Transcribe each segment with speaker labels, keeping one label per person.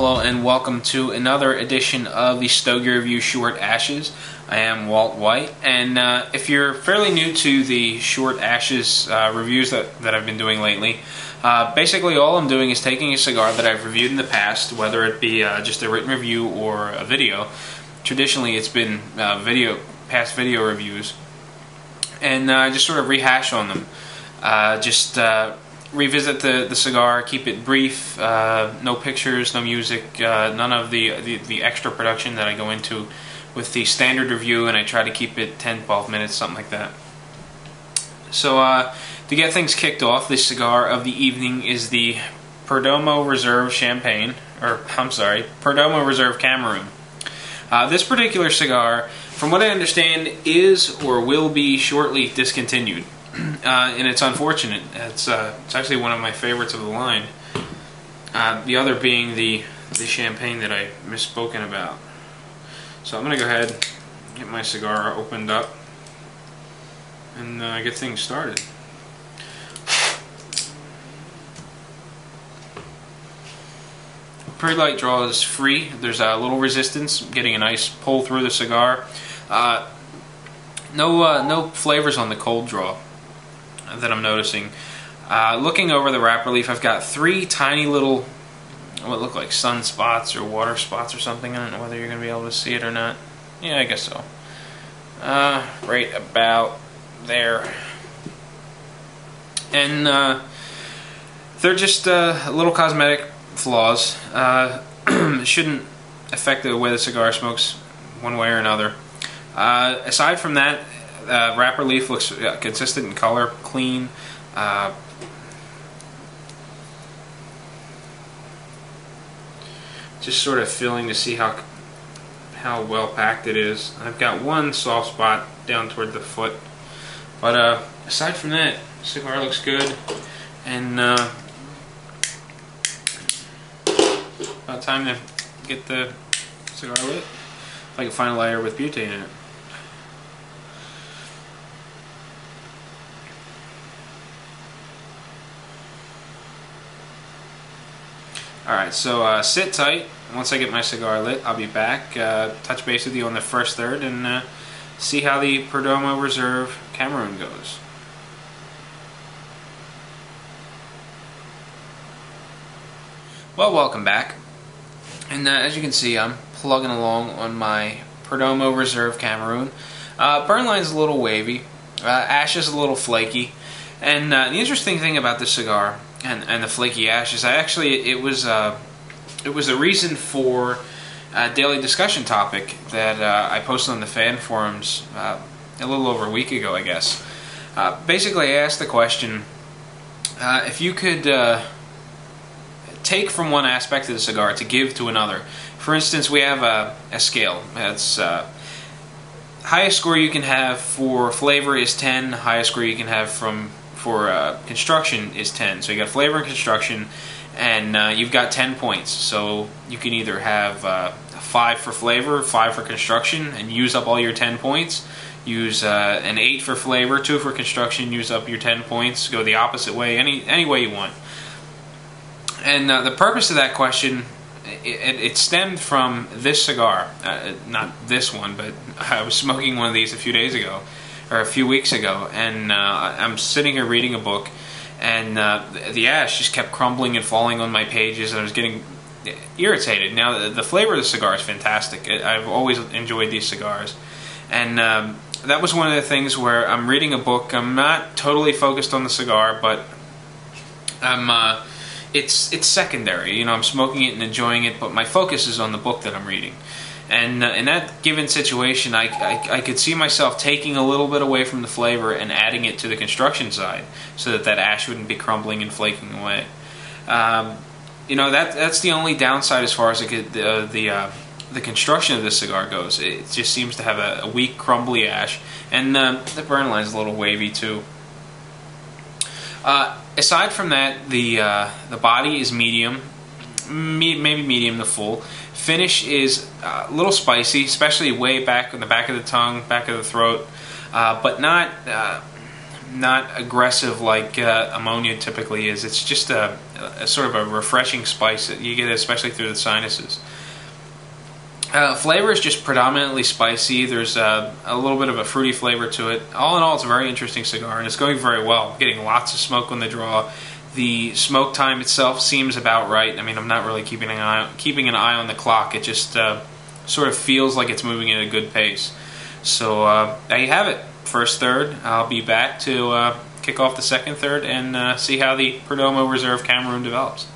Speaker 1: Hello and welcome to another edition of the Stogie Review Short Ashes. I am Walt White, and if you're fairly new to the Short Ashes reviews that I've been doing lately, basically all I'm doing is taking a cigar that I've reviewed in the past, whether it be just a written review or a video. Traditionally it's been past video reviews, and I just sort of rehash on them. Revisit the cigar, keep it brief, no pictures, no music, none of the extra production that I go into with the standard review, and I try to keep it 10-12 minutes, something like that. So to get things kicked off, this cigar of the evening is the Perdomo Reserve Perdomo Reserve Cameroon. This particular cigar, from what I understand, is or will be shortly discontinued. And it's unfortunate. It's actually one of my favorites of the line. The other being the champagne that I misspoken about. So I'm going to go ahead and get my cigar opened up and get things started. Pretty light draw is free. There's a little resistance, getting a nice pull through the cigar. No flavors on the cold draw that I'm noticing. Looking over the wrapper leaf, I've got 3 tiny little, what look like sun spots or water spots or something. I don't know whether you're going to be able to see it or not. Yeah, I guess so. Right about there. And they're just little cosmetic flaws. Shouldn't affect the way the cigar smokes one way or another. Aside from that, wrapper leaf looks consistent in color, clean. Just sort of feeling to see how well packed it is. I've got one soft spot down toward the foot, but aside from that, the cigar looks good. And about time to get the cigar lit. If I can find a lighter with butane in it. Alright, so sit tight. Once I get my cigar lit, I'll be back, touch base with you on the first third, and see how the Perdomo Reserve Cameroon goes. Well, welcome back. And as you can see, I'm plugging along on my Perdomo Reserve Cameroon. Burn line's a little wavy, ash is a little flaky, and the interesting thing about this cigar and the flaky ash is it was a reason for a daily discussion topic that I posted on the fan forums a little over a week ago, I guess. Basically, I asked the question, if you could take from one aspect of the cigar to give to another. For instance, we have a scale. That's highest score you can have for flavor is 10. Highest score you can have for construction is 10. So you got flavor and construction, and you've got 10 points. So you can either have 5 for flavor, 5 for construction, and use up all your 10 points. Use an 8 for flavor, 2 for construction, use up your 10 points. Go the opposite way, any way you want. And the purpose of that question, it stemmed from this cigar. Not this one, but I was smoking one of these a few days ago, or a few weeks ago, and I'm sitting here reading a book, and the ash just kept crumbling and falling on my pages, and I was getting irritated. Now, the flavor of the cigar is fantastic. I've always enjoyed these cigars, and that was one of the things where I'm reading a book. I'm not totally focused on the cigar, but it's secondary. You know, I'm smoking it and enjoying it, but my focus is on the book that I'm reading. And in that given situation, I could see myself taking a little bit away from the flavor and adding it to the construction side, so that ash wouldn't be crumbling and flaking away. You know, that's the only downside as far as the construction of this cigar goes. It just seems to have a weak, crumbly ash, and the burn line's a little wavy too. Aside from that, the body is medium, maybe medium to full. Finish is a little spicy, especially way back in the back of the tongue, back of the throat, but not not aggressive like ammonia typically is. It's just a sort of a refreshing spice that you get, especially through the sinuses. Flavor is just predominantly spicy. There's a little bit of a fruity flavor to it. All in all, it's a very interesting cigar, and it's going very well. Getting lots of smoke on the draw. The smoke time itself seems about right. I mean, I'm not really keeping an eye on the clock. It just sort of feels like it's moving at a good pace. So there you have it. First third. I'll be back to kick off the second third and see how the Perdomo Reserve Cameroon develops.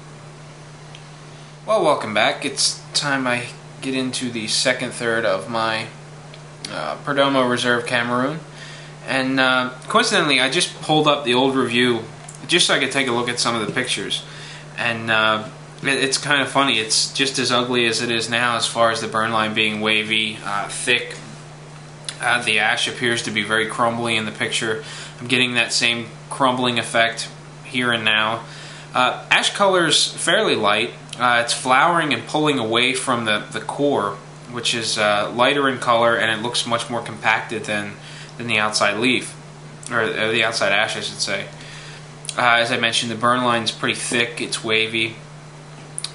Speaker 1: Well, welcome back. It's time I get into the second third of my Perdomo Reserve Cameroon. And coincidentally, I just pulled up the old review just so I could take a look at some of the pictures. And it's kind of funny. It's just as ugly as it is now as far as the burn line being wavy, thick. The ash appears to be very crumbly in the picture. I'm getting that same crumbling effect here and now. Ash color's fairly light. It's flowering and pulling away from the core, which is lighter in color, and it looks much more compacted than the outside leaf, or the outside ash, I should say. As I mentioned, the burn line's pretty thick. It's wavy.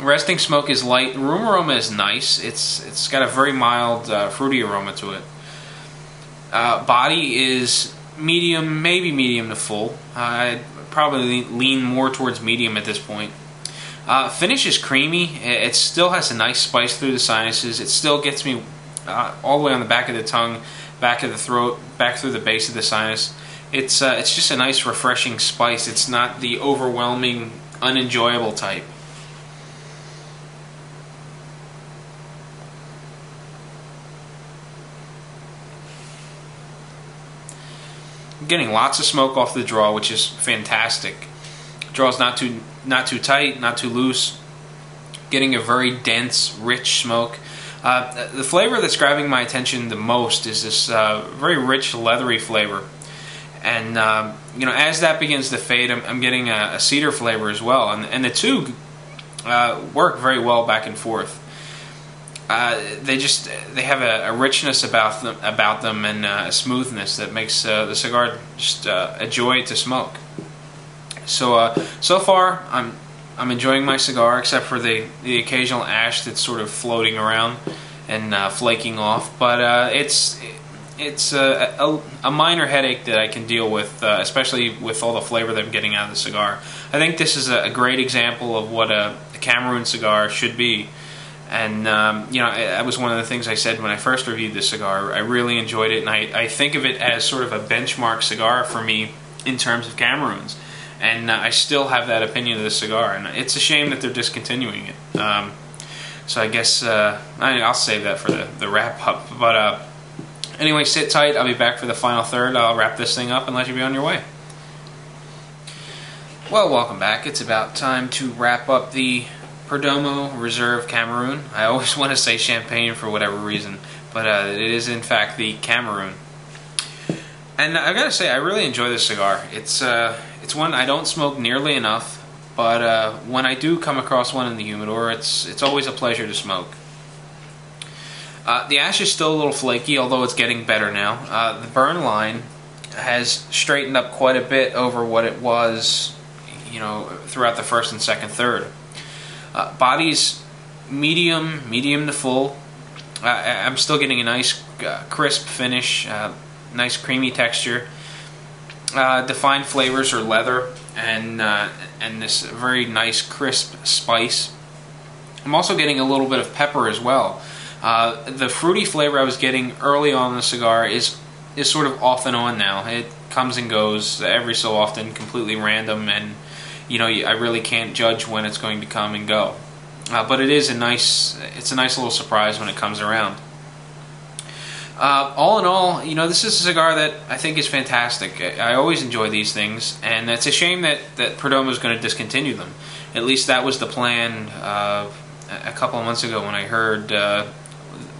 Speaker 1: Resting smoke is light. The room aroma is nice. It's got a very mild fruity aroma to it. Body is medium, maybe medium to full. I'd probably lean more towards medium at this point. Finish is creamy. It still has a nice spice through the sinuses. It still gets me all the way on the back of the tongue, back of the throat, back through the base of the sinus. It's just a nice, refreshing spice. It's not the overwhelming, unenjoyable type. I'm getting lots of smoke off the draw, which is fantastic. Draw's not too tight, not too loose. Getting a very dense, rich smoke. The flavor that's grabbing my attention the most is this very rich, leathery flavor. And as that begins to fade, I'm getting a cedar flavor as well. And the two work very well back and forth. They have a richness about them and a smoothness that makes the cigar just a joy to smoke. So far I'm enjoying my cigar, except for the occasional ash that's sort of floating around and flaking off. But it's a minor headache that I can deal with, especially with all the flavor that I'm getting out of the cigar. I think this is a great example of what a Cameroon cigar should be. And that was one of the things I said when I first reviewed this cigar. I really enjoyed it, and I think of it as sort of a benchmark cigar for me in terms of Cameroons. And I still have that opinion of the cigar, and it's a shame that they're discontinuing it. So I guess I'll save that for the wrap up. But anyway, sit tight. I'll be back for the final third. I'll wrap this thing up and let you be on your way. Well, welcome back. It's about time to wrap up the Perdomo Reserve Cameroon. I always want to say champagne for whatever reason, but it is in fact the Cameroon. And I've got to say, I really enjoy this cigar. It's one I don't smoke nearly enough, but when I do come across one in the humidor, it's always a pleasure to smoke. The ash is still a little flaky, although it's getting better now. The burn line has straightened up quite a bit over what it was, throughout the first and second third. Body's medium to full. I'm still getting a nice crisp finish, nice creamy texture. Defined flavors are leather and this very nice crisp spice. I'm also getting a little bit of pepper as well. The fruity flavor I was getting early on in the cigar is sort of off and on now. It comes and goes every so often, completely random, and I really can't judge when it's going to come and go. But it's a nice little surprise when it comes around. All in all, this is a cigar that I think is fantastic. I always enjoy these things, and it's a shame that Perdomo is going to discontinue them. At least that was the plan a couple of months ago when I heard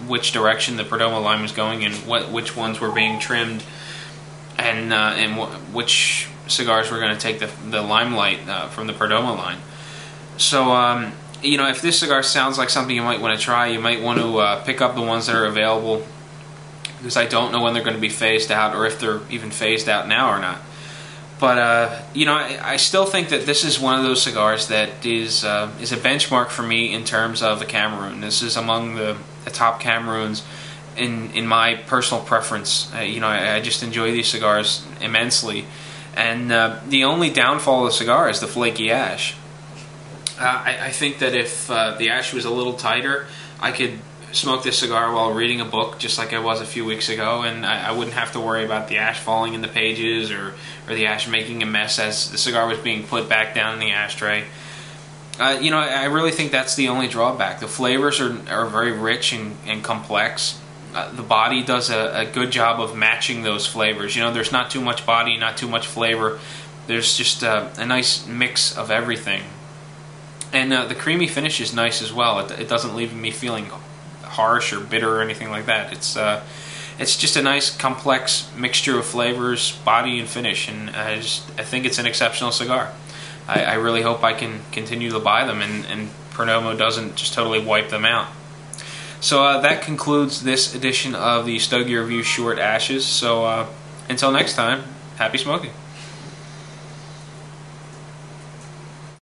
Speaker 1: which direction the Perdomo line was going and which ones were being trimmed, and which cigars were going to take the limelight from the Perdomo line. So, if this cigar sounds like something you might want to try, you might want to pick up the ones that are available, because I don't know when they're going to be phased out or if they're even phased out now or not. But you know, I still think that this is one of those cigars that is a benchmark for me in terms of the Cameroon. This is among the top Cameroons in my personal preference. You know, I just enjoy these cigars immensely. And the only downfall of the cigar is the flaky ash. I think that if the ash was a little tighter, I could smoke this cigar while reading a book, just like I was a few weeks ago, and I wouldn't have to worry about the ash falling in the pages or the ash making a mess as the cigar was being put back down in the ashtray. You know, I really think that's the only drawback. The flavors are very rich and complex. The body does a good job of matching those flavors. You know, there's not too much body, not too much flavor. There's just a nice mix of everything. And the creamy finish is nice as well. It doesn't leave me feeling harsh or bitter or anything like that. It's just a nice complex mixture of flavors, body and finish, and I think it's an exceptional cigar. I really hope I can continue to buy them and Perdomo doesn't just totally wipe them out. So that concludes this edition of the Stogie Review Short Ashes. So until next time, happy smoking.